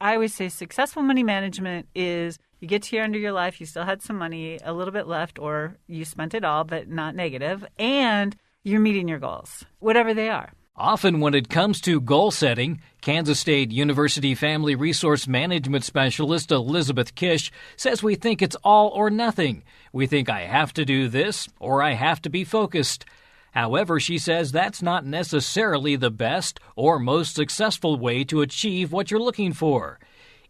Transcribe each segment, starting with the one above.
I always say successful money management is you get to the end of your life, you still had some money, a little bit left, or you spent it all, but not negative, and you're meeting your goals, whatever they are. Often when it comes to goal setting, Kansas State University Family Resource Management Specialist Elizabeth Kish says we think it's all or nothing. We think I have to do this or I have to be focused. However, she says that's not necessarily the best or most successful way to achieve what you're looking for.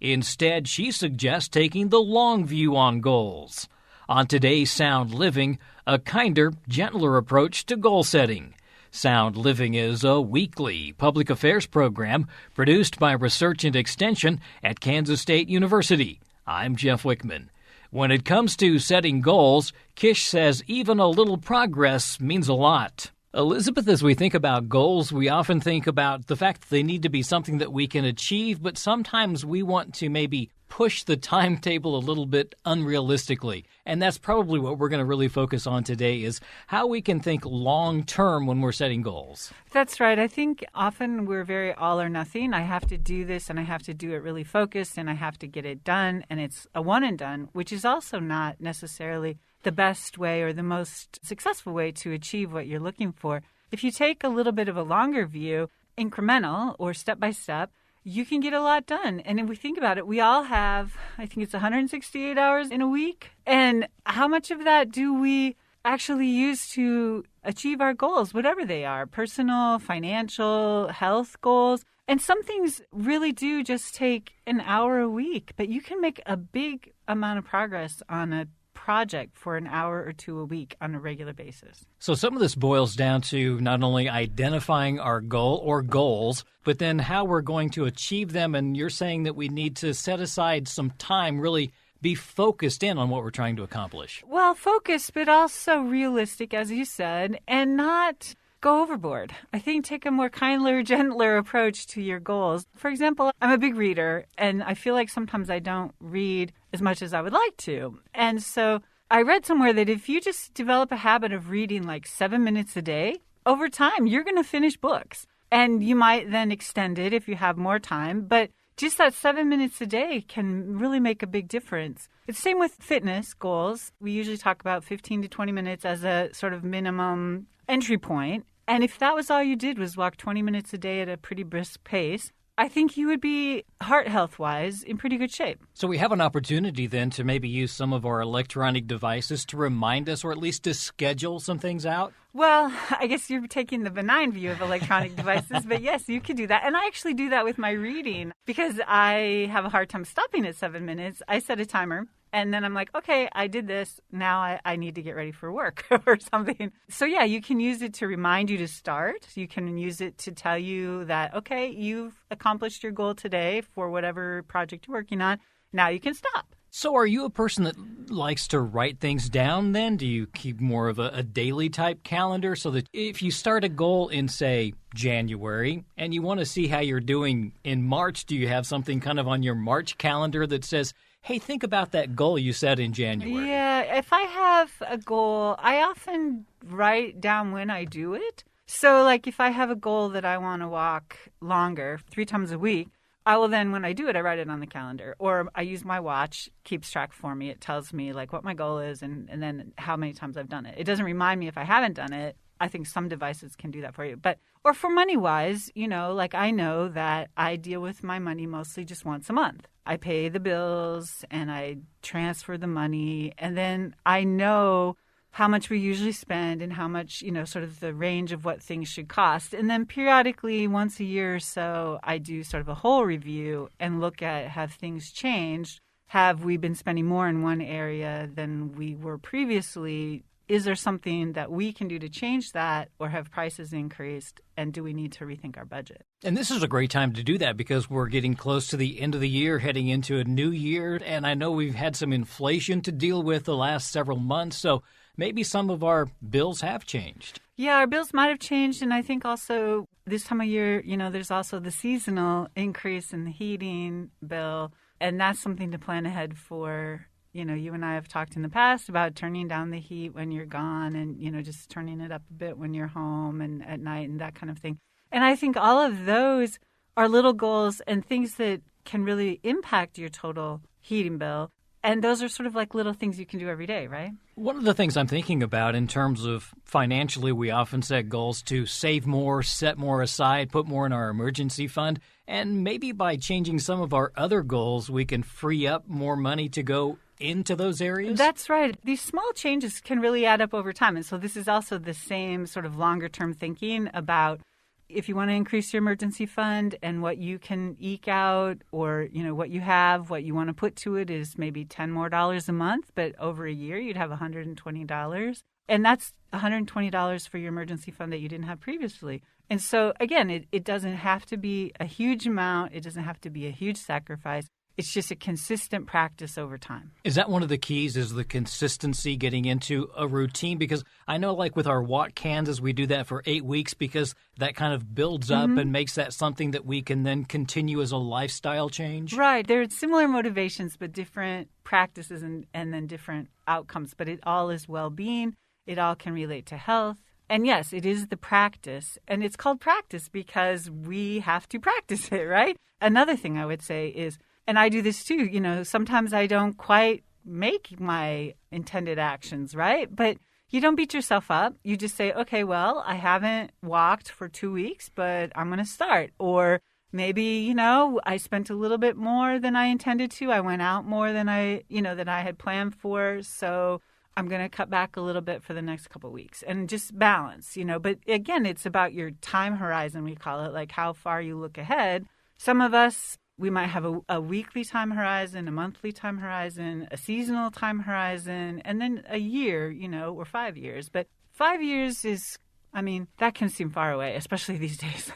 Instead, she suggests taking the long view on goals. On today's Sound Living, a kinder, gentler approach to goal setting. Sound Living is a weekly public affairs program produced by Research and Extension at Kansas State University. I'm Jeff Wichman. When it comes to setting goals, Kish says even a little progress means a lot. Elizabeth, as we think about goals, we often think about the fact that they need to be something that we can achieve, but sometimes we want to maybe push the timetable a little bit unrealistically. And that's probably what we're going to really focus on today is how we can think long-term when we're setting goals. That's right. I think often we're very all or nothing. I have to do this and I have to do it really focused and I have to get it done. And it's a one and done, which is also not necessarily the best way or the most successful way to achieve what you're looking for. If you take a little bit of a longer view, incremental or step by step, you can get a lot done. And if we think about it, we all have, I think it's 168 hours in a week. And how much of that do we actually use to achieve our goals, whatever they are, personal, financial, health goals? And some things really do just take an hour a week, but you can make a big amount of progress on a project for an hour or two a week on a regular basis. So some of this boils down to not only identifying our goal or goals, but then how we're going to achieve them. And you're saying that we need to set aside some time, really be focused in on what we're trying to accomplish. Well, focused, but also realistic, as you said, and not go overboard. I think take a more kinder, gentler approach to your goals. For example, I'm a big reader, and I feel like sometimes I don't read as much as I would like to. And so I read somewhere that if you just develop a habit of reading like 7 minutes a day, over time, you're going to finish books. And you might then extend it if you have more time. But just that 7 minutes a day can really make a big difference. It's the same with fitness goals. We usually talk about 15 to 20 minutes as a sort of minimum entry point. And if that was all you did was walk 20 minutes a day at a pretty brisk pace, I think you would be heart health-wise in pretty good shape. So we have an opportunity then to maybe use some of our electronic devices to remind us or at least to schedule some things out? Well, I guess you're taking the benign view of electronic devices, but yes, you could do that. And I actually do that with my reading because I have a hard time stopping at 7 minutes. I set a timer. And then I'm like, okay, I did this. Now I need to get ready for work or something. So, yeah, you can use it to remind you to start. You can use it to tell you that, okay, you've accomplished your goal today for whatever project you're working on. Now you can stop. So are you a person that likes to write things down then? Do you keep more of a daily type calendar so that if you start a goal in, say, January and you want to see how you're doing in March, do you have something kind of on your March calendar that says, hey, think about that goal you set in January? Yeah, if I have a goal, I often write down when I do it. So, like, if I have a goal that I want to walk longer, 3 times a week, I will then, when I do it, I write it on the calendar. Or I use my watch, keeps track for me. It tells me, like, what my goal is and then how many times I've done it. It doesn't remind me if I haven't done it. I think some devices can do that for you. Or for money-wise, you know, like I know that I deal with my money mostly just once a month. I pay the bills and I transfer the money. And then I know how much we usually spend and how much, you know, sort of the range of what things should cost. And then periodically, once a year or so, I do sort of a whole review and look at have things changed? Have we been spending more in one area than we were previously? Is there something that we can do to change that, or have prices increased, and do we need to rethink our budget? And this is a great time to do that because we're getting close to the end of the year, heading into a new year, and I know we've had some inflation to deal with the last several months, so maybe some of our bills have changed. Yeah, our bills might have changed, and I think also this time of year, you know, there's also the seasonal increase in the heating bill, and that's something to plan ahead for. You know, you and I have talked in the past about turning down the heat when you're gone and, you know, just turning it up a bit when you're home and at night and that kind of thing. And I think all of those are little goals and things that can really impact your total heating bill. And those are sort of like little things you can do every day, right? One of the things I'm thinking about in terms of financially, we often set goals to save more, set more aside, put more in our emergency fund. And maybe by changing some of our other goals, we can free up more money to go into those areas? That's right. These small changes can really add up over time. And so this is also the same sort of longer term thinking about if you want to increase your emergency fund and what you can eke out, or, what you have, what you want to put to it is maybe $10 more a month, but over a year you'd have $120. And that's $120 for your emergency fund that you didn't have previously. And so again, it doesn't have to be a huge amount. It doesn't have to be a huge sacrifice. It's just a consistent practice over time. Is that one of the keys, is the consistency, getting into a routine? Because I know like with our Walk Kansas, we do that for 8 weeks because that kind of builds up and makes that something that we can then continue as a lifestyle change. Right. There are similar motivations, but different practices and then different outcomes. But it all is well-being. It all can relate to health. And yes, it is the practice. And it's called practice because we have to practice it, right? Another thing I would say is, and I do this too, sometimes I don't quite make my intended actions, right? But you don't beat yourself up. You just say, okay, well, I haven't walked for 2 weeks, but I'm going to start. Or maybe, I spent a little bit more than I intended to. I went out more than than I had planned for. So I'm going to cut back a little bit for the next couple of weeks and just balance, But again, it's about your time horizon, we call it, like how far you look ahead. Some of us, we might have a weekly time horizon, a monthly time horizon, a seasonal time horizon, and then a year, or 5 years. But 5 years is, that can seem far away, especially these days.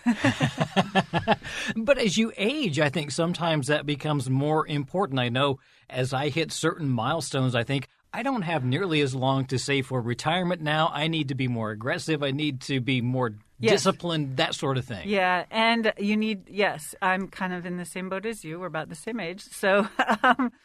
But as you age, I think sometimes that becomes more important. I know as I hit certain milestones, I think I don't have nearly as long to save for retirement now. I need to be more aggressive. I need to be more disciplined, that sort of thing. Yeah, and I'm kind of in the same boat as you. We're about the same age. So,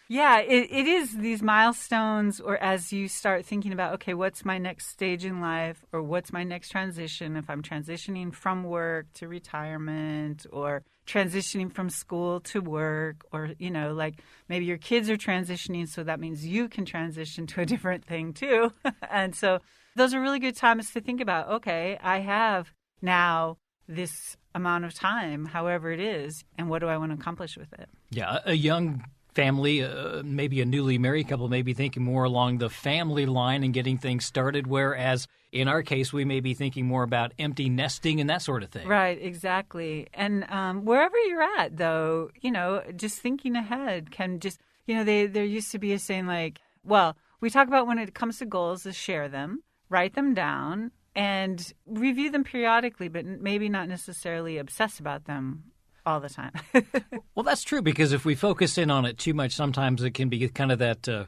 it is these milestones, or as you start thinking about, okay, what's my next stage in life, or what's my next transition, if I'm transitioning from work to retirement, or transitioning from school to work, or, like maybe your kids are transitioning, so that means you can transition to a different thing too. And so those are really good times to think about, okay, I have now this amount of time, however it is, and what do I want to accomplish with it? Yeah, a young family, maybe a newly married couple, may be thinking more along the family line and getting things started, whereas in our case, we may be thinking more about empty nesting and that sort of thing. Right, exactly. And wherever you're at, though, just thinking ahead can just, there used to be a saying like, well, we talk about when it comes to goals is share them, write them down, and review them periodically, but maybe not necessarily obsess about them all the time. Well, that's true, because if we focus in on it too much, sometimes it can be kind of that,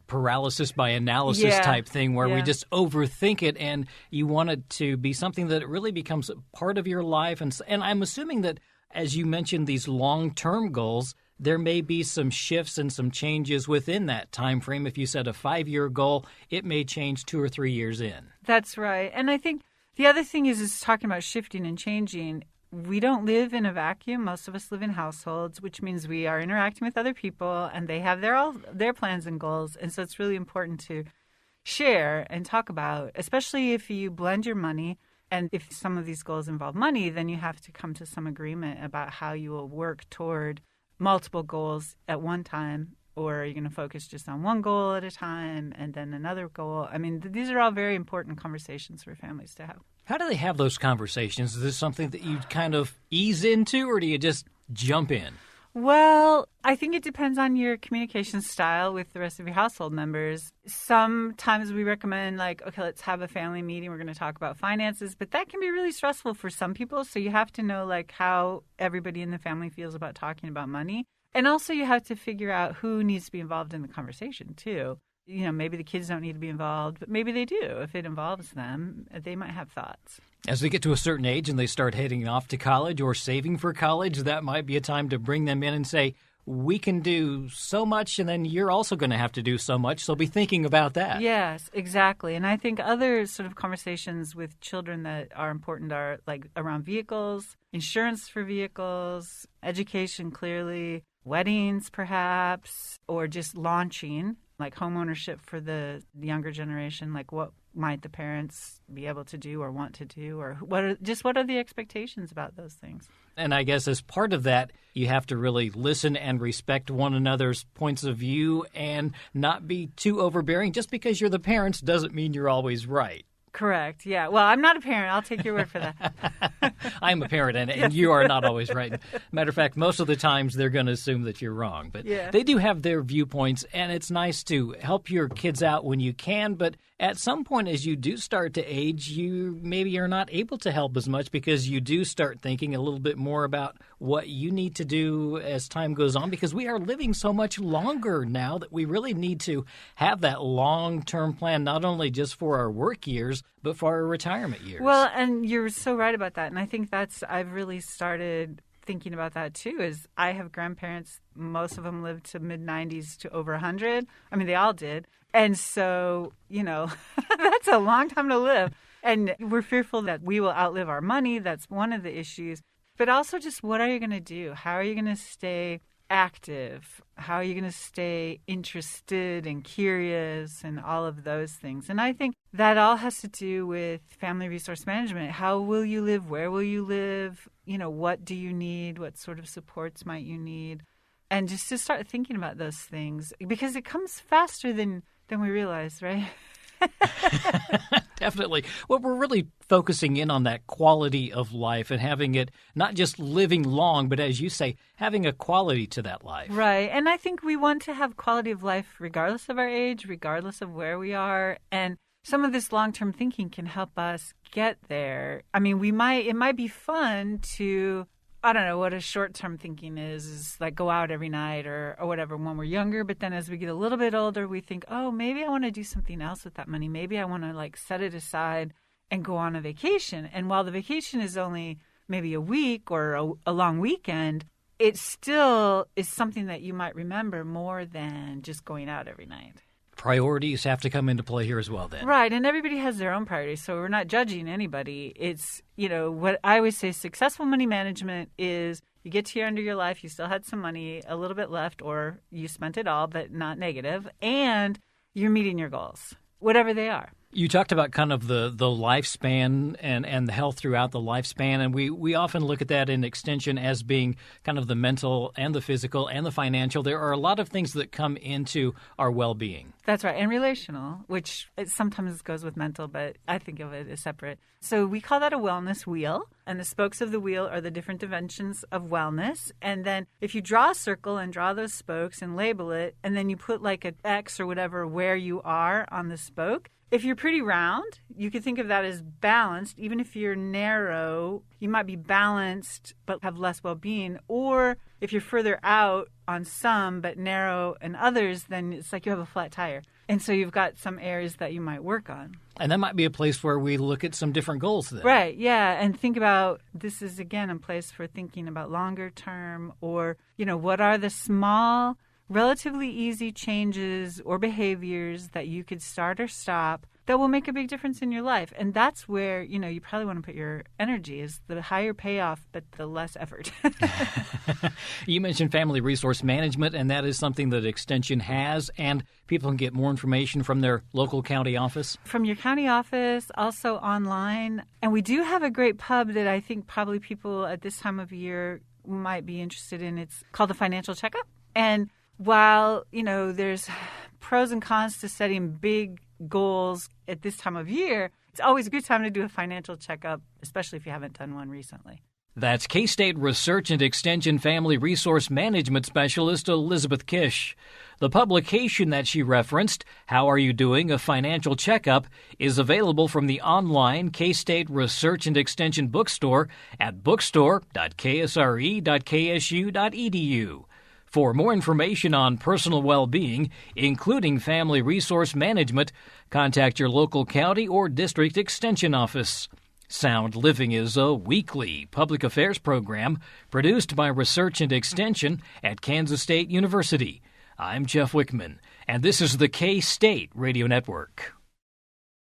paralysis by analysis type thing where we just overthink it, and you want it to be something that really becomes a part of your life. And I'm assuming that, as you mentioned, these long-term goals, there may be some shifts and some changes within that time frame. If you set a 5-year goal, it may change 2 or 3 years in. That's right. And I think the other thing is talking about shifting and changing. We don't live in a vacuum. Most of us live in households, which means we are interacting with other people, and they have their plans and goals. And so it's really important to share and talk about, especially if you blend your money. And if some of these goals involve money, then you have to come to some agreement about how you will work toward multiple goals at one time, or are you going to focus just on one goal at a time and then another goal? These are all very important conversations for families to have. How do they have those conversations? Is this something that you kind of ease into, or do you just jump in? Well, I think it depends on your communication style with the rest of your household members. Sometimes we recommend okay, let's have a family meeting. We're going to talk about finances, but that can be really stressful for some people. So you have to know how everybody in the family feels about talking about money. And also you have to figure out who needs to be involved in the conversation too. Maybe the kids don't need to be involved, but maybe they do. If it involves them, they might have thoughts. As they get to a certain age and they start heading off to college or saving for college, that might be a time to bring them in and say, we can do so much, and then you're also going to have to do so much, so be thinking about that. Yes, exactly. And I think other sort of conversations with children that are important are like around vehicles, insurance for vehicles, education clearly, weddings perhaps, or just launching, like home ownership for the younger generation, like what might the parents be able to do or want to do, or what are the expectations about those things? And I guess as part of that, you have to really listen and respect one another's points of view and not be too overbearing. Just because you're the parents doesn't mean you're always right. Correct. Yeah. Well, I'm not a parent. I'll take your word for that. I'm a parent, and you are not always right. Matter of fact, most of the times they're going to assume that you're wrong. But they do have their viewpoints, and it's nice to help your kids out when you can. But at some point, as you do start to age, you maybe are not able to help as much because you do start thinking a little bit more about what you need to do as time goes on, because we are living so much longer now that we really need to have that long-term plan, not only just for our work years, but for our retirement years. Well, and you're so right about that. And I think I've really started thinking about that too, is I have grandparents, most of them lived to mid-90s to over 100. I mean, they all did. And so, that's a long time to live. And we're fearful that we will outlive our money. That's one of the issues. But also just what are you going to do? How are you going to stay active? How are you going to stay interested and curious and all of those things? And I think that all has to do with family resource management. How will you live? Where will you live? What do you need? What sort of supports might you need? And just to start thinking about those things, because it comes faster than we realize, right? Definitely. Well, we're really focusing in on that quality of life and having it not just living long, but as you say, having a quality to that life. Right. And I think we want to have quality of life regardless of our age, regardless of where we are. And some of this long-term thinking can help us get there. I mean, it might be fun to, I don't know what a short-term thinking is like go out every night or whatever when we're younger. But then as we get a little bit older, we think, oh, maybe I want to do something else with that money. Maybe I want to like set it aside and go on a vacation. And while the vacation is only maybe a week or a long weekend, it still is something that you might remember more than just going out every night. Priorities have to come into play here as well then. Right, and everybody has their own priorities, so we're not judging anybody. It's, what I always say, successful money management is you get to the end of your life, you still had some money, a little bit left, or you spent it all, but not negative, and you're meeting your goals, whatever they are. You talked about kind of the lifespan and the health throughout the lifespan, and we often look at that in extension as being kind of the mental and the physical and the financial. There are a lot of things that come into our well-being. That's right, and relational, which it sometimes goes with mental, but I think of it as separate. So we call that a wellness wheel, and the spokes of the wheel are the different dimensions of wellness. And then if you draw a circle and draw those spokes and label it, and then you put like an X or whatever where you are on the spoke, if you're pretty round, you could think of that as balanced. Even if you're narrow, you might be balanced but have less well-being. Or if you're further out on some but narrow in others, then it's like you have a flat tire. And so you've got some areas that you might work on. And that might be a place where we look at some different goals then. Right, yeah. And think about, this is, again, a place for thinking about longer term or, what are the small, relatively easy changes or behaviors that you could start or stop that will make a big difference in your life. And that's where, you probably want to put your energy, is the higher payoff, but the less effort. You mentioned family resource management, and that is something that Extension has, and people can get more information from their local county office? From your county office, also online. And we do have a great pub that I think probably people at this time of year might be interested in. It's called the Financial Checkup. And while, there's pros and cons to setting big goals at this time of year, it's always a good time to do a financial checkup, especially if you haven't done one recently. That's K-State Research and Extension Family Resource Management Specialist Elizabeth Kish. The publication that she referenced, How Are You Doing? A Financial Checkup, is available from the online K-State Research and Extension bookstore at bookstore.ksre.ksu.edu. For more information on personal well-being, including family resource management, contact your local county or district extension office. Sound Living is a weekly public affairs program produced by Research and Extension at Kansas State University. I'm Jeff Wichman, and this is the K-State Radio Network.